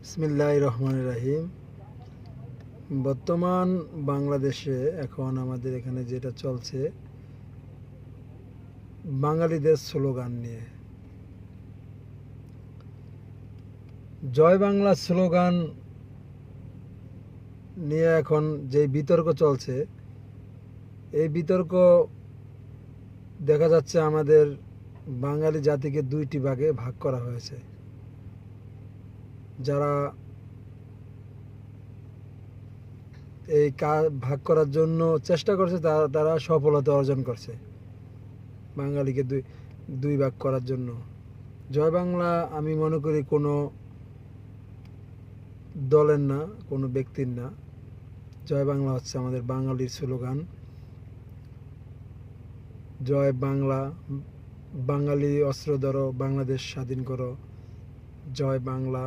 বিসমিল্লাহির রহমানির রহিম। বর্তমান বাংলাদেশে এখন আমাদের এখানে যেটা চলছে, বাঙালিদের স্লোগান নিয়ে, জয় বাংলা স্লোগান নিয়ে এখন যে বিতর্ক চলছে, এই বিতর্ক দেখা যাচ্ছে আমাদের বাঙালি জাতিকে দুইটি ভাগে ভাগ করা হয়েছে। যারা এই ভাগ করার জন্য চেষ্টা করছে তারা সফলতা অর্জন করছে। বাঙালিকে দুই ভাগ করার জন্য জয় বাংলা আমি মনে করি কোনো দলের না, কোনো ব্যক্তির না। জয় বাংলা হচ্ছে আমাদের বাঙালির স্লোগান। জয় বাংলা, বাঙালি অস্ত্র ধরো, বাংলাদেশ স্বাধীন করো, জয় বাংলা।